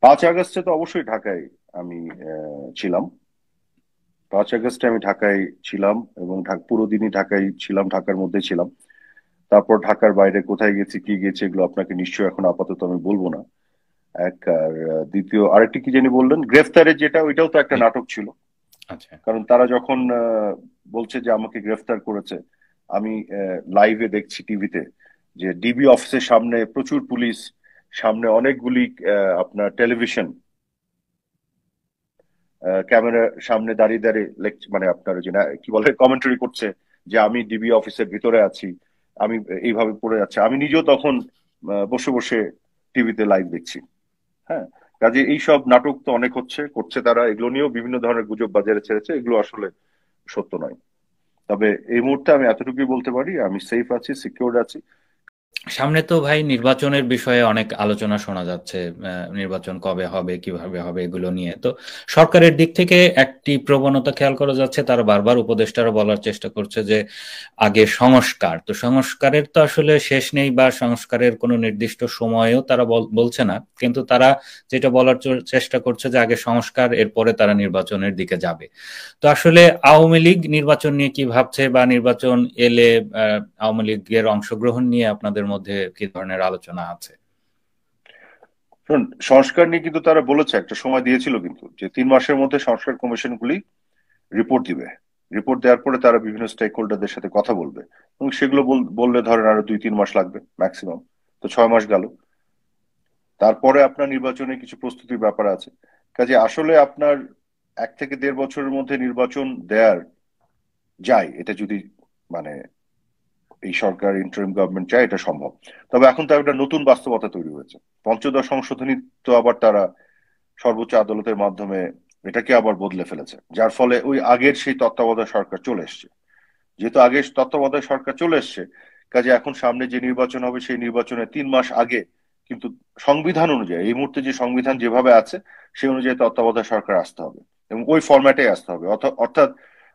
5 আগস্টে তো অবশ্যই ঢাকায় আমি ছিলাম। 5 আগস্টে আমি ঢাকায় ছিলাম এবং পুরো দিনই ঢাকায় ছিলাম, ঢাকার মধ্যে ছিলাম। তারপর ঢাকার বাইরে কোথায় গেছি কি গেছি এগুলো আপনাকে নিশ্চয়ই এখন আপাতত আমি বলবো না। এক আর দ্বিতীয় আরেকটি কি জানি বললেন, গ্রেফতারের যেটা, ওইটাও তো একটা জি। নাটক ছিল। আচ্ছা। কারণ তারা যখন বলছে যে আমাকে গ্রেফতার করেছে, আমি লাইভে দেখছি টিভিতে যে ডিবি অফিসের সামনে প্রচুর পুলিশ, সামনে অনেকগুলি আপনার টেলিভিশন ক্যামেরার সামনে দাঁড়িয়ে দাঁড়িয়ে মানে আপনার যে কি বলে কমেন্টারি করছে যে আমি ডিবি অফিসের ভিতরে আছি, আমি এইভাবে পড়ে যাচ্ছে। আমি নিজেও তখন বসে বসে টিভিতে লাইভ দেখছি। হ্যাঁ, কাজে এইসব নাটক তো অনেক করছে তারা, এগুলো নিয়েও বিভিন্ন ধরনের গুজব বাজারে ছেড়েছে, এগুলো আসলে সত্য নয়। তবে এই মুহূর্তে আমি এতটুকুই বলতে পারি, আমি সেফ আছি, সিকিউর আছি। সামনে তো ভাই নির্বাচনের বিষয়ে অনেক আলোচনা শোনা যাচ্ছে। নির্বাচন কবে হবে, কিভাবে হবে, এগুলো নিয়ে তো সরকারের দিক থেকে একটি প্রবণতা খেয়াল করা যাচ্ছে, তারা বারবার উপদেষ্টারা বলার চেষ্টা করছে যে আগে সংস্কার। তো সংস্কারের তো আসলে শেষ নেই, বা সংস্কারের কোনো নির্দিষ্ট সময়ও তারা বলছে না, কিন্তু তারা যেটা বলার চেষ্টা করছে যে আগে সংস্কার, এরপরে তারা নির্বাচনের দিকে যাবে। তো আসলে আওয়ামী লীগ নির্বাচন নিয়ে কি ভাবছে, বা নির্বাচন এলে আওয়ামী লীগের অংশগ্রহণ নিয়ে আপনাদের মধ্যে কি ধরনের আলোচনা আছে? শুনুন, সংস্কার নিয়ে কিন্তু তারা বলেছে, একটা সময় দিয়েছিল কিন্তু, যে 3 মাসের মধ্যে সংস্কার কমিশনগুলি রিপোর্ট দিবে। রিপোর্ট দেওয়ার পরে তারা বিভিন্ন স্টেক হোল্ডারদের সাথে কথা বলবে, এবং সেগুলো বললে ধরেন আরো 2-3 মাস লাগবে ম্যাক্সিমাম। তো 6 মাস গেল। তারপরে আপনার নির্বাচনে কিছু প্রস্তুতির ব্যাপার আছে। কাজে আসলে আপনার 1 থেকে 1.5 বছরের মধ্যে নির্বাচন দেয়ার যায়, এটা যদি মানে এই সরকার ইন্টারিম গভর্নমেন্ট চায়, এটা সম্ভব। তবে এখন তো একটা নতুন বাস্তবতা তৈরি হয়েছে। পঞ্চদশ সংশোধনী তো আবার তারা সর্বোচ্চ আদালতের মাধ্যমে এটাকে আবার বদলে ফেলেছে, যার ফলে ওই আগের সেই তত্ত্বাবধায়ক সরকার চলে এসছে। যেহেতু আগে তত্ত্বাবধায়ক সরকার চলে এসছে, কাজে এখন সামনে যে নির্বাচন হবে সেই নির্বাচনের 3 মাস আগে কিন্তু সংবিধান অনুযায়ী, এই মুহূর্তে যে সংবিধান যেভাবে আছে সেই অনুযায়ী তত্ত্বাবধায়ক সরকার আসতে হবে, এবং ওই ফরম্যাটে আসতে হবে। অর্থাৎ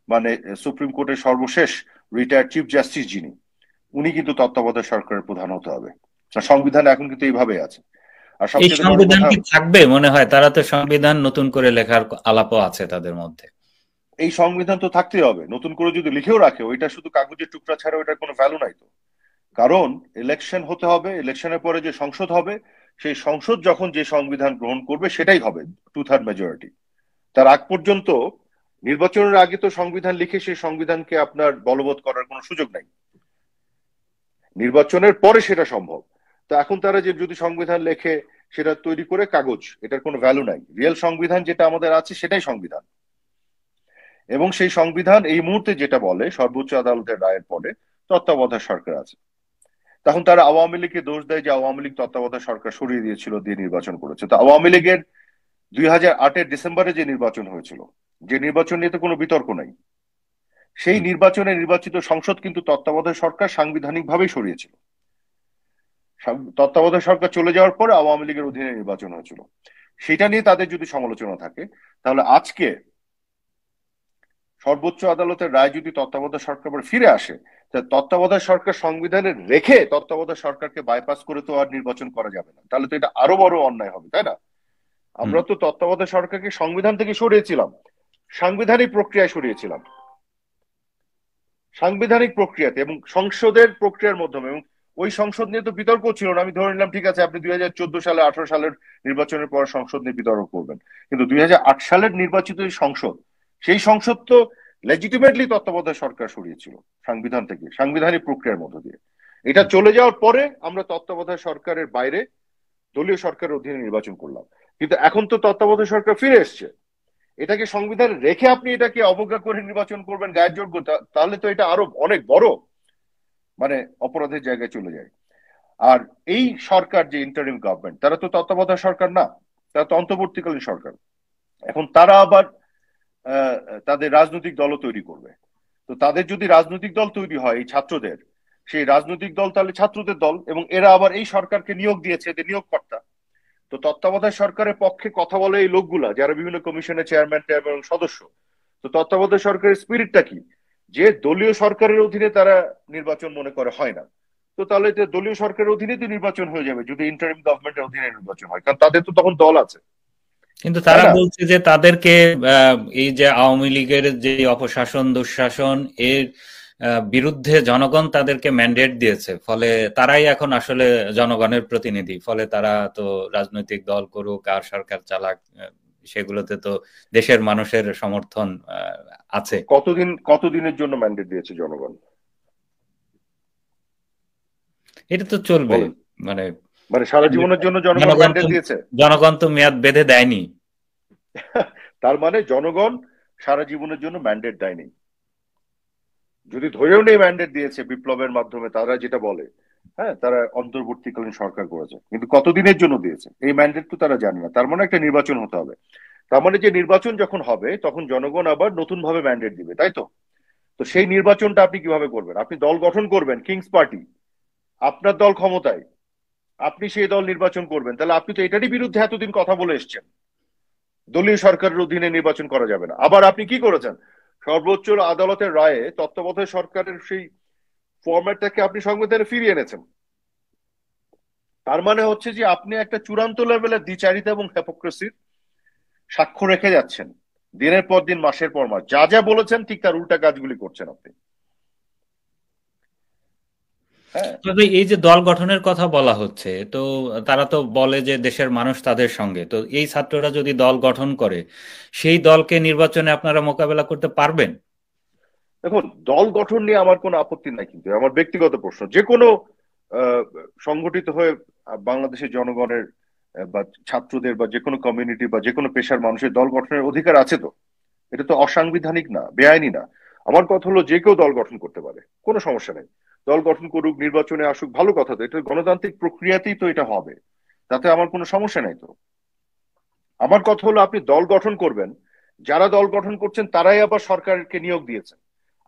মানে সুপ্রিম কোর্টের সর্বশেষ রিটায়ার্ড চিফ জাস্টিস যিনি, উনি কিন্তু তত্ত্বাবধায়ক সরকারের প্রধান হতে হবে। আর সংবিধান এখন কিন্তু এইভাবে আছে। আর এই সবচেয়ে বড় সংবিধান কথা, কি থাকবে মনে হয়? তারা তো সংবিধান নতুন করে লেখার আলাপও আছে তাদের মধ্যে। এই সংবিধান তো থাকতেই হবে। নতুন করে যদি লিখেও রাখে, ওইটা শুধু কাগজের টুকরা ছাড়া ওইটার কোনো ভ্যালু নাই তো। কারণ ইলেকশন হতে হবে, ইলেকশনের পরে যে সংসদ হবে, সেই সংসদ যখন যে সংবিধান গ্রহণ করবে সেটাই হবে 2/3 মেজরিটি। তার আগ পর্যন্ত, নির্বাচনের আগে তো সংবিধান লিখে সেই সংবিধানকে আপনার বলবৎ করার কোনো সুযোগ নাই। নির্বাচনের পরে সেটা সম্ভব। তো এখন তারা যে যদি সংবিধান লেখে, সেটা তৈরি করে কাগজ, এটার কোনো ভ্যালু নাই। রিয়েল সংবিধান যেটা আমাদের আছে সেটাই সংবিধান। এবং সেই সংবিধান এই মুহূর্তে যেটা বলে, সর্বোচ্চ আদালতের রায়ের পরে তত্ত্বাবধায়ক সরকার আছে। তখন তারা আওয়ামী লীগকে দোষ দেয় যে আওয়ামী লীগ তত্ত্বাবধায়ক সরকার সরিয়ে দিয়েছিল, দিয়ে নির্বাচন করেছে। তো আওয়ামী লীগের 2008-এর ডিসেম্বরে যে নির্বাচন হয়েছিল, যে নির্বাচন নিয়ে তো কোনো বিতর্ক নাই, সেই হুম। নির্বাচনে নির্বাচিত সংসদ কিন্তু তত্ত্বাবধায়ক সরকার সাংবিধানিক ভাবেই সরিয়েছিল। তত্ত্বাবধায়ক সরকার চলে যাওয়ার পরে আওয়ামী লীগের অধীনে নির্বাচন হয়েছিল। সেটা নিয়ে তাদের যদি সমালোচনা থাকে, তাহলে আজকে সর্বোচ্চ আদালতের রায় যদি তত্ত্বাবধায়ক সরকার আবার ফিরে আসে, তা তত্ত্বাবধায়ক সরকার সংবিধানে রেখে তত্ত্বাবধায়ক সরকারকে বাইপাস করে তো আর নির্বাচন করা যাবে না, তাহলে তো এটা আরো বড় অন্যায় হবে, তাই না? হুম। আমরা তো তত্ত্বাবধায়ক সরকারকে সংবিধান থেকে সরিয়েছিলাম, সাংবিধানিক প্রক্রিয়ায় সরিয়েছিলাম, সাংবিধানিক প্রক্রিয়াতে এবং সংসদের প্রক্রিয়ার মাধ্যমে। এবং ওই সংসদ নিয়ে তো বিতর্ক ছিল না। আমি ধরে নিলাম ঠিক আছে, আপনি 2014 সালে 18 সালের নির্বাচনের পর সংসদ নিয়ে বিতর্ক করবেন, কিন্তু 2008 সালের নির্বাচিত এই সংসদ, সেই সংসদ তো লেজিটিমেটলি তত্ত্বাবধায়ক সরকার সরিয়েছিল সংবিধান থেকে, সাংবিধানিক প্রক্রিয়ার মধ্য দিয়ে। এটা হুম। চলে যাওয়ার পরে আমরা তত্ত্বাবধায়ক সরকারের বাইরে দলীয় সরকারের অধীনে নির্বাচন করলাম। কিন্তু এখন তো তত্ত্বাবধায়ক সরকার ফিরে এসছে, এটাকে সংবিধান রেখে আপনি এটাকে অবজ্ঞা করে নির্বাচন করবেন গায়ের জোর করে, তাহলে তো এটা আরো অনেক বড় মানে অপরাধের জায়গায় চলে যায়। আর এই সরকার যে ইন্টারিম গভর্নমেন্ট, তারা তো তত্ত্বাবধায়ক সরকার না, তারা তো অন্তর্বর্তীকালীন সরকার। এখন তারা আবার আহ, তাদের রাজনৈতিক দলও তৈরি করবে। তো তাদের যদি রাজনৈতিক দল তৈরি হয় এই ছাত্রদের, সেই রাজনৈতিক দল তাহলে ছাত্রদের দল, এবং এরা আবার এই সরকারকে নিয়োগ দিয়েছে, এদের নিয়োগকর্তা। তো তত্ত্বাবধায়ক সরকারের পক্ষে কথা বলে এই লোকগুলা, যারা বিভিন্ন কমিশনের চেয়ারম্যান এবং সদস্য। তো তত্ত্বাবধায়ক সরকারের স্পিরিটটা কি? যে দলীয় সরকারের অধীনে তারা নির্বাচন মনে করে হয় না। তো তাহলে তো দলীয় সরকারের অধীনে তো নির্বাচন হয়ে যাবে যদি ইন্টারিম গভর্নমেন্টের অধীনে নির্বাচন হয়, কারণ তাদের তো তখন দল আছে। কিন্তু তাই তারা না? বলছে যে তাদেরকে এই যে আওয়ামী লীগের যে অপশাসন দুঃশাসন এর বিরুদ্ধে জনগণ তাদেরকে ম্যান্ডেট দিয়েছে, ফলে তারাই এখন আসলে জনগণের প্রতিনিধি, ফলে তারা তো রাজনৈতিক দল করুক আর সরকার চালাক, সেগুলোতে তো দেশের মানুষের সমর্থন আছে। কতদিনের জন্য ম্যান্ডেট দিয়েছে জনগণ? এটা তো চলবে, বলেন। মানে মানে সারা জীবনের জন্য জনগণ জনগণ তো ম্যান্ডেট দিয়েছে? জনগণ তো মেয়াদ বেঁধে দেয়নি। তার মানে জনগণ সারা জীবনের জন্য ম্যান্ডেট দেয়নি। যদি ধরেও নেই ম্যান্ডেট দিয়েছে বিপ্লবের মাধ্যমে, তারা যেটা বলে, হ্যাঁ, তারা অন্তর্বর্তীকালীন সরকার করেছে, কিন্তু কতদিনের জন্য দিয়েছে এই ম্যান্ডেট তো তারা জানে না। তার মানে একটা নির্বাচন হতে হবে। তার মানে যে নির্বাচন যখন হবে তখন জনগণ আবার নতুন ভাবে ম্যান্ডেট দিবে, তাই তো? তো সেই নির্বাচনটা আপনি কিভাবে করবেন? আপনি দল গঠন করবেন, কিংস পার্টি, আপনার দল ক্ষমতায়, আপনি সেই দল নির্বাচন করবেন, তাহলে আপনি তো এটারই বিরুদ্ধে এতদিন কথা বলে এসছেন, দলীয় সরকারের অধীনে নির্বাচন করা যাবে না। আবার আপনি কি করেছেন? সর্বোচ্চ আদালতের রায়ে তত্ত্বাবধায়ক সরকারের সেই ফরম্যাটটাকে আপনি সংবিধানে ফিরিয়ে এনেছেন। তার মানে হচ্ছে যে আপনি একটা চূড়ান্ত লেভেলের দ্বিচারিতা এবং হ্যাপোক্রেসির সাক্ষ্য রেখে যাচ্ছেন। দিনের পর দিন, মাসের পর মাস, যা যা বলেছেন ঠিক তার উল্টা কাজগুলি করছেন আপনি। হ্যাঁ। তবে এই যে দল গঠনের কথা বলা হচ্ছে, তো তারা তো বলে যে দেশের মানুষ তাদের সঙ্গে, তো এই ছাত্ররা যদি দল গঠন করে সেই দলকে নির্বাচনে আপনারা মোকাবেলা করতে পারবেন? দেখুন, দল গঠন নিয়ে আমার কোনো আপত্তি নাই, কিন্তু আমার ব্যক্তিগত প্রশ্ন, যে কোনো আহ, সংগঠিত হয়ে বাংলাদেশের জনগণের বা ছাত্রদের বা যে কোনো কমিউনিটি বা যে কোনো পেশার মানুষের দল গঠনের অধিকার আছে তো। এটা তো অসাংবিধানিক না, বেআইনি না। আমার কথা হলো যে কেউ দল গঠন করতে পারে, কোনো সমস্যা নেই। দল গঠন করুক, নির্বাচনে আসুক, ভালো কথা। তো এটা গণতান্ত্রিক প্রক্রিয়াতেই তো এটা হবে, তাতে আমার কোনো সমস্যা নাই তো। আমার কথা হলো আপনি দল গঠন করবেন, যারা দল গঠন করছেন তারাই আবার সরকারকে নিয়োগ দিয়েছেন।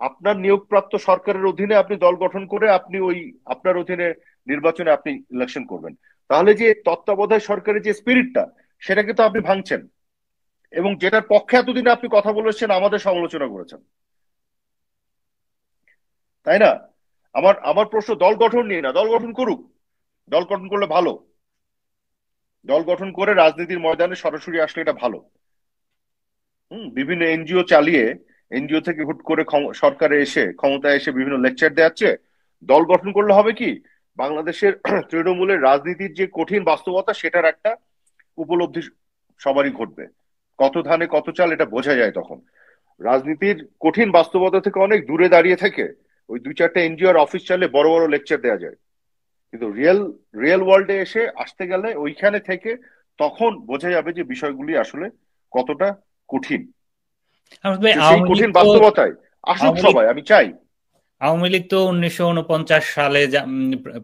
আপনার নিয়োগপ্রাপ্ত সরকারের অধীনে আপনি দল গঠন করে আপনি ওই আপনার অধীনে নির্বাচনে আপনি ইলেকশন করবেন। তাহলে যে তত্ত্বাবধায়ক সরকারের যে স্পিরিটটা, সেটাকে তো আপনি ভাঙছেন, এবং যেটার পক্ষে এতদিন আপনি কথা বলেছেন, আমাদের সমালোচনা করেছেন, তাই না? আমার আমার প্রশ্ন দল গঠন নিয়ে না, দল গঠন করুক, দল গঠন করলে ভালো। দল গঠন করে রাজনীতির ময়দানে সরাসরি আসলে এটা ভালো। বিভিন্ন এনজিও চালিয়ে, এনজিও থেকে হুট করে সরকারে এসে, ক্ষমতায় এসে বিভিন্ন লেকচার দেওয়াচ্ছে। দল গঠন করলে হবে কি, বাংলাদেশের তৃণমূলের রাজনীতির যে কঠিন বাস্তবতা সেটার একটা উপলব্ধি সবারই ঘটবে। কত ধানে কত চাল, এটা বোঝা যায় তখন। রাজনীতির কঠিন বাস্তবতা থেকে অনেক দূরে দাঁড়িয়ে থেকে ওই দুই চারটা এনজিওর অফিস চালে বড় বড় লেকচার দেওয়া যায়, কিন্তু রিয়েল রিয়েল ওয়ার্ল্ডে এসে আসতে গেলে ওইখানে থেকে তখন বোঝা যাবে যে বিষয়গুলি আসলে কতটা কঠিন। ভাই, তো সেই কঠিন বাস্তবতায় আসুক আওয়ামী লীগ সবাই, আমি চাই। আওয়ামী লীগ তো 1949 সালে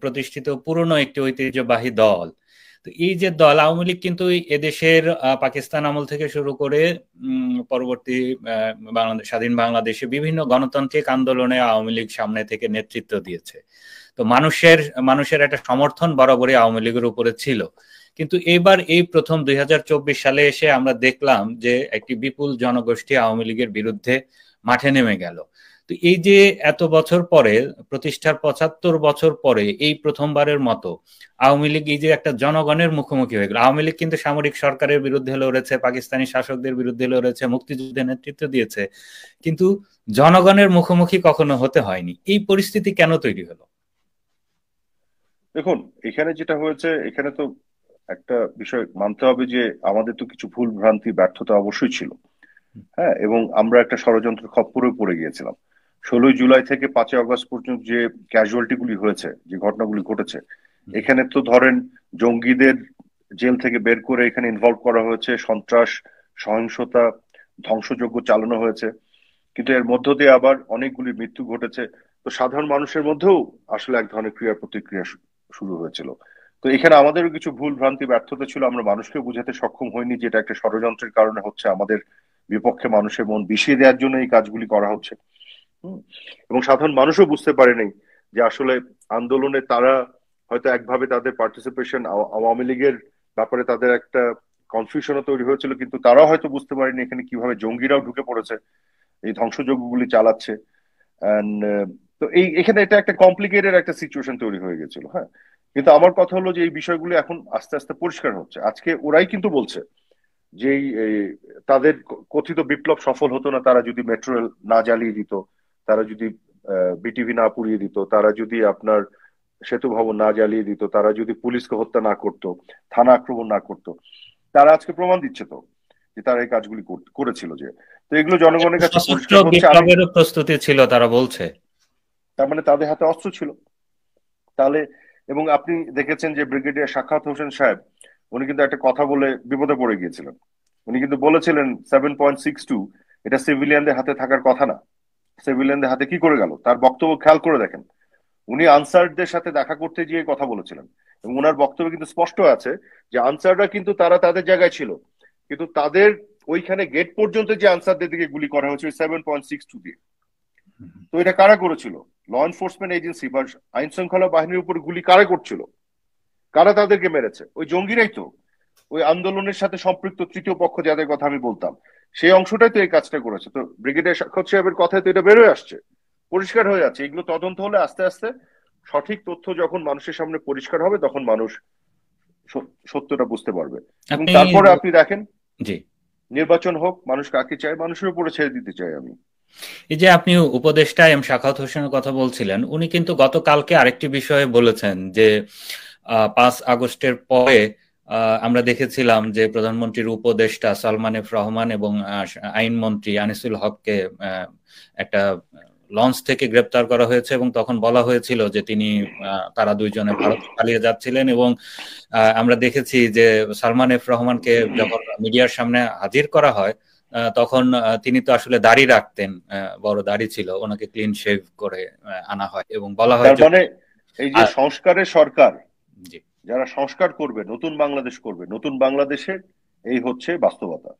প্রতিষ্ঠিত পুরনো একটি ঐতিহ্যবাহী দল। তো এই যে দল আওয়ামী লীগ কিন্তু এদেশের পাকিস্তান আমল থেকে শুরু করে পরবর্তী বাংলাদেশ, স্বাধীন বাংলাদেশে বিভিন্ন গণতান্ত্রিক আন্দোলনে আওয়ামী লীগ সামনে থেকে নেতৃত্ব দিয়েছে। তো মানুষের মানুষের একটা সমর্থন বরাবরই আওয়ামী লীগের উপরে ছিল। কিন্তু এবার এই প্রথম 2024 সালে এসে আমরা দেখলাম যে একটি বিপুল জনগোষ্ঠী আওয়ামী লীগের বিরুদ্ধে মাঠে নেমে গেল। তো এই যে এত বছর পরে, প্রতিষ্ঠার 75 বছর পরে এই প্রথমবারের মতো আওয়ামী লীগ এই যে একটা জনগণের মুখোমুখি হয়ে গেল। আওয়ামী লীগ কিন্তু সামরিক সরকারের বিরুদ্ধে লড়েছে, পাকিস্তানি শাসকদের বিরুদ্ধে লড়েছে, মুক্তিযুদ্ধে নেতৃত্ব দিয়েছে, কিন্তু জনগণের মুখোমুখি কখনো হতে হয়নি। এই পরিস্থিতি কেন তৈরি হলো? দেখুন, এখানে যেটা হয়েছে, এখানে তো একটা বিষয় মানতে হবে যে আমাদের তো কিছু ভুল ভ্রান্তি ব্যর্থতা অবশ্যই ছিল। হ্যাঁ, এবং আমরা একটা ষড়যন্ত্রের খপ্পরে পড়ে গিয়েছিলাম। 16ই জুলাই থেকে 5ই আগস্ট পর্যন্ত যে ক্যাজুয়ালিটি গুলি হয়েছে, যে ঘটনাগুলি ঘটেছে, এখানে তো ধরেন জঙ্গিদের জেল থেকে বের করে এখানে ইনভলভ করা হয়েছে, সন্ত্রাস, সহিংসতা, ধ্বংসযজ্ঞ চালানো হয়েছে, কিন্তু এর মধ্য দিয়ে আবার অনেকগুলি মৃত্যু ঘটেছে। তো সাধারণ মানুষের মধ্যেও আসলে এক ধরনের ক্রিয়া প্রতিক্রিয়া শুরু হয়েছিল। তো এখানে আমাদেরও কিছু ভুল ভ্রান্তি ব্যর্থতা ছিল, আমরা মানুষকে বুঝাতে সক্ষম হইনি যেটা একটা ষড়যন্ত্রের কারণে হচ্ছে, আমাদের বিপক্ষে মানুষের মন বিষিয়ে দেওয়ার জন্য এই কাজগুলি করা হচ্ছে। হুম। এবং সাধারণ মানুষও বুঝতে পারেনি যে আসলে আন্দোলনে তারা হয়তো একভাবে তাদের পার্টিসিপেশন, আওয়ামী লীগের ব্যাপারে তাদের একটা কনফিউশনও তৈরি হয়েছিল, কিন্তু তারাও হয়তো বুঝতে পারেনি এখানে কিভাবে জঙ্গিরাও ঢুকে পড়েছে, এই ধ্বংসযজ্ঞগুলি চালাচ্ছে। And, তো এখানে এটা একটা কমপ্লিকেটেড একটা সিচুয়েশন তৈরি হয়ে গেছিল। হ্যাঁ, কিন্তু আমার কথা হলো যে এই বিষয়গুলো এখন আস্তে আস্তে পরিষ্কার হচ্ছে। আজকে ওরাই কিন্তু বলছে যেই তাদের কথিত বিপ্লব সফল হতো না তারা যদি মেট্রো রেল না জ্বালিয়ে দিত, তারা যদি বিটিভি না পুড়িয়ে দিত, তারা যদি আপনার সেতু ভবন না জ্বালিয়ে দিত, তারা যদি পুলিশকে হত্যা না করতো, থানা আক্রমণ না করতো, তারা আজকে প্রমাণ দিচ্ছে তো যে তারা এই কাজগুলি করেছিল। যে তো এগুলো জনগণের কাছে সশস্ত্র পরিষ্কার হচ্ছে। আমি বিপ্লবেরও প্রস্তুতি ছিল তারা বলছে। তার মানে তাদের হাতে অস্ত্র ছিল তাহলে। এবং আপনি দেখেছেন যে ব্রিগেডিয়ার সাখাওয়াত হোসেন সাহেব, উনি কিন্তু একটা কথা বলে বিপদে পড়ে গিয়েছিলেন। উনি কিন্তু বলেছিলেন 7.62 এটা সিভিলিয়ানদের হাতে থাকার কথা না। সিভিলিয়ানদের হাতে কি করে গেল, তার বক্তব্য খেয়াল করে দেখেন। উনি আনসারদের সাথে দেখা করতে গিয়ে কথা বলেছিলেন, এবং ওনার বক্তব্যে কিন্তু স্পষ্ট আছে যে আনসাররা কিন্তু তারা তাদের জায়গায় ছিল, কিন্তু তাদের ওইখানে গেট পর্যন্ত যে আনসারদের দিকে গুলি করা হয়েছে 7.62 দিয়ে। তো এটা কারা করেছিল? ল এনফোর্সমেন্ট এজেন্সি বা আইন শৃঙ্খলা বাহিনীর উপর গুলি কারা করছিল? কারা তাদেরকে মেরেছে? ওই জঙ্গিরাই তো। ওই আন্দোলনের সাথে সম্পৃক্ত তৃতীয় পক্ষ যাদের কথা আমি বলতাম, সেই অংশটাই তো এই কাজটা করেছে। তো ব্রিগেডিয়ার সাক্ষাৎ সাহেবের কথায় তো এটা বেরোয় আসছে, পরিষ্কার হয়ে যাচ্ছে। এগুলো তদন্ত হলে আস্তে আস্তে সঠিক তথ্য যখন মানুষের সামনে পরিষ্কার হবে, তখন মানুষ সত্যটা বুঝতে পারবে। এবং আপনি তারপরে আপনি দেখেন, জি, নির্বাচন হোক, মানুষ কাকে চায় মানুষের উপরে ছেড়ে দিতে চাই আমি। এই যে আপনি উপদেষ্টা এম সাখাওয়াত হোসেনের কথা বলছিলেন, উনি কিন্তু গতকালকে আরেকটি বিষয়ে বলেছেন যে 5 আগস্টের পরে আমরা দেখেছিলাম যে প্রধানমন্ত্রীর উপদেষ্টা সালমান এফ রহমান এবং আইনমন্ত্রী আনিসুল হককে একটা লঞ্চ থেকে গ্রেপ্তার করা হয়েছে, এবং তখন বলা হয়েছিল যে তারা দুইজনে ভারত পালিয়ে যাচ্ছিলেন। এবং আমরা দেখেছি যে সালমান এফ রহমানকে যখন মিডিয়ার সামনে হাজির করা হয়, তখন তিনি তো আসলে দাড়ি রাখতেন, বড় দাড়ি ছিল, ওনাকে ক্লিন শেভ করে আনা হয় এবং বলা হয় তার যে মানে এই যে সংস্কারের সরকার, জি, যারা সংস্কার করবে, নতুন বাংলাদেশ করবে, নতুন বাংলাদেশের এই হচ্ছে বাস্তবতা।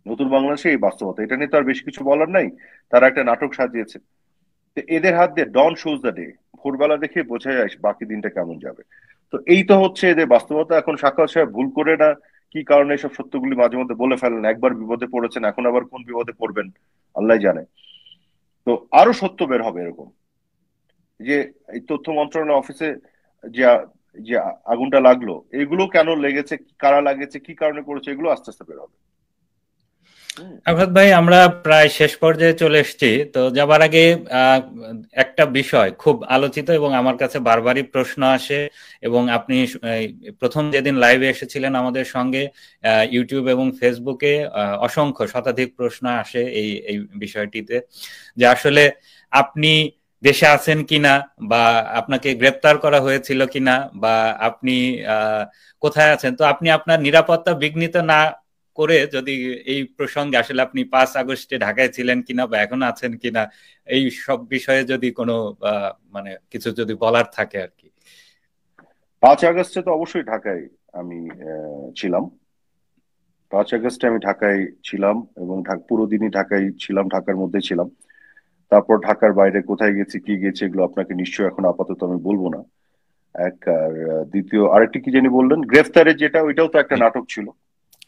নতুন বাংলাদেশে এই বাস্তবতা, এটা নিয়ে তো আর বেশি কিছু বলার নাই। তারা একটা নাটক সাজিয়েছে। তো এদের হাত দিয়ে ডন শোজ দ্য ডে, ভোরবেলা দেখে বোঝা যায় বাকি দিনটা কেমন যাবে। তো এই তো হচ্ছে এদের বাস্তবতা। এখন সাক্ষাৎ সাহেব ভুল করে না কি কারণে এসব সত্যগুলি মাঝে মধ্যে বলে ফেলেন, একবার বিপদে পড়েছেন, এখন আবার কোন বিপদে পড়বেন আল্লাহ জানে। তো আরো সত্য বের হবে এরকম, যে এই তথ্য মন্ত্রণালয় অফিসে যে যে আগুনটা লাগলো, এগুলো কেন লেগেছে, কারা লাগেছে, কি কারণে করেছে, এগুলো আস্তে আস্তে বের হবে। হুম। আফাত ভাই, আমরা প্রায় শেষ পর্যায়ে চলে এসেছি। তো যাবার আগে আহ, একটা বিষয় খুব আলোচিত এবং আমার কাছে বারবারই প্রশ্ন আসে, এবং আপনি প্রথম যেদিন লাইভে এসেছিলেন আমাদের সঙ্গে ইউটিউব এবং ফেসবুকে অসংখ্য শতাধিক প্রশ্ন আসে এই এই বিষয়টিতে, যে আসলে আপনি দেশে আছেন কিনা, বা আপনাকে গ্রেপ্তার করা হয়েছিল কিনা, বা আপনি আহ কোথায় আছেন। তো আপনি আপনার নিরাপত্তা বিঘ্নিত না করে যদি এই প্রসঙ্গে আসলে আপনি 5 আগস্টে ঢাকায় ছিলেন কিনা বা এখন আছেন কিনা, এই সব বিষয়ে যদি কোনো মানে কিছু যদি বলার থাকে আর কি। 5 আগস্টে তো অবশ্যই ঢাকায় আমি ছিলাম। 5 আগস্টে আমি ঢাকায় ছিলাম, এবং পুরো দিনই ঢাকায় ছিলাম, ঢাকার মধ্যে ছিলাম। তারপর ঢাকার বাইরে কোথায় গেছি কি গেছি এগুলো আপনাকে নিশ্চয়ই এখন আপাতত আমি বলবো না। এক আর দ্বিতীয় আরেকটি কি জানি বললেন, গ্রেফতারের যেটা, ওইটাও তো একটা জি, নাটক ছিল।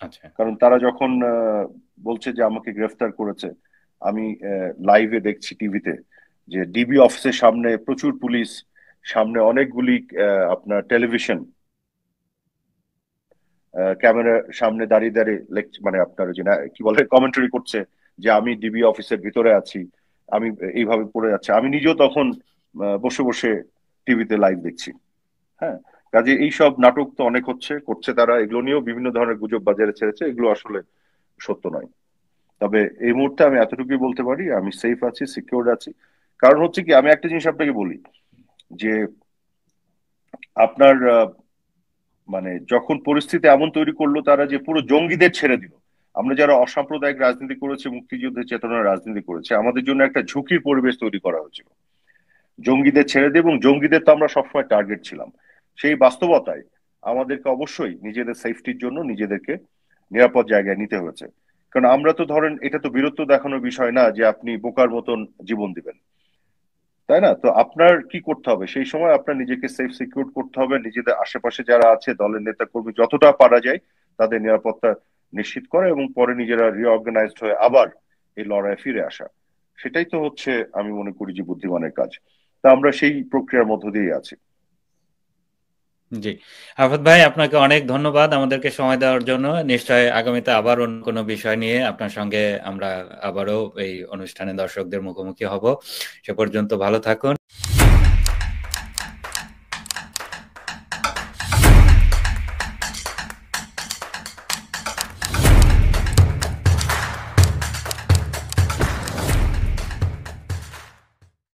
আচ্ছা। কারণ তারা যখন বলছে যে আমাকে গ্রেফতার করেছে, আমি লাইভে দেখছি টিভিতে যে ডিবি অফিসের সামনে প্রচুর পুলিশ, সামনে অনেকগুলি আপনার টেলিভিশন, ক্যামেরার সামনে দাঁড়িয়ে দাঁড়িয়ে মানে আপনার যে কি বলে কমেন্টারি করছে যে আমি ডিবি অফিসের ভিতরে আছি, আমি এইভাবে পড়ে যাচ্ছে। আমি নিজেও তখন বসে বসে টিভিতে লাইভ দেখছি। হ্যাঁ, কাজে এইসব নাটক তো অনেক করছে তারা। এগুলো নিয়েও বিভিন্ন ধরনের গুজব বাজারে ছেড়েছে, এগুলো আসলে সত্য নয়। তবে এই মুহূর্তে আমি এতটুকুই বলতে পারি, আমি সেফ আছি, সিকিউর আছি। কারণ হচ্ছে কি, আমি একটা জিনিস আপনাকে বলি যে আপনার মানে যখন পরিস্থিতি এমন তৈরি করলো তারা, যে পুরো জঙ্গিদের ছেড়ে দিল। আমরা যারা অসাম্প্রদায়িক রাজনীতি করেছি, মুক্তিযুদ্ধের চেতনার রাজনীতি করেছে, আমাদের জন্য একটা ঝুঁকির পরিবেশ তৈরি করা হয়েছিল। জঙ্গিদের ছেড়ে দিয়ে, এবং জঙ্গিদের তো আমরা সবসময় টার্গেট ছিলাম। সেই বাস্তবতায় আমাদেরকে অবশ্যই নিজেদের সেফটির জন্য নিজেদেরকে নিরাপদ জায়গায় নিতে হয়েছে। কারণ আমরা তো ধরেন, এটা তো বীরত্ব দেখানোর বিষয় না যে আপনি বোকার মতন জীবন দিবেন, তাই না? তো আপনার কি করতে হবে সেই সময়? আপনার নিজেকে সেফ সিকিউর করতে হবে, নিজেদের আশেপাশে যারা আছে দলের নেতা কর্মী যতটা পারা যায় তাদের নিরাপত্তা নিশ্চিত করা, এবং পরে নিজেরা রিঅর্গানাইজড হয়ে আবার এই লড়াইয়ে ফিরে আসা। সেটাই তো হচ্ছে আমি মনে করি যে বুদ্ধিমানের কাজ। তা আমরা সেই প্রক্রিয়ার মধ্য দিয়েই আছি। জি, আফাত ভাই আপনাকে অনেক ধন্যবাদ আমাদেরকে সময় দেওয়ার জন্য। নিশ্চয় আগামীতে আবার অন্য কোনো বিষয় নিয়ে আপনার সঙ্গে আমরা আবারও এই অনুষ্ঠানে দর্শকদের মুখোমুখি হব। সে পর্যন্ত ভালো থাকুন।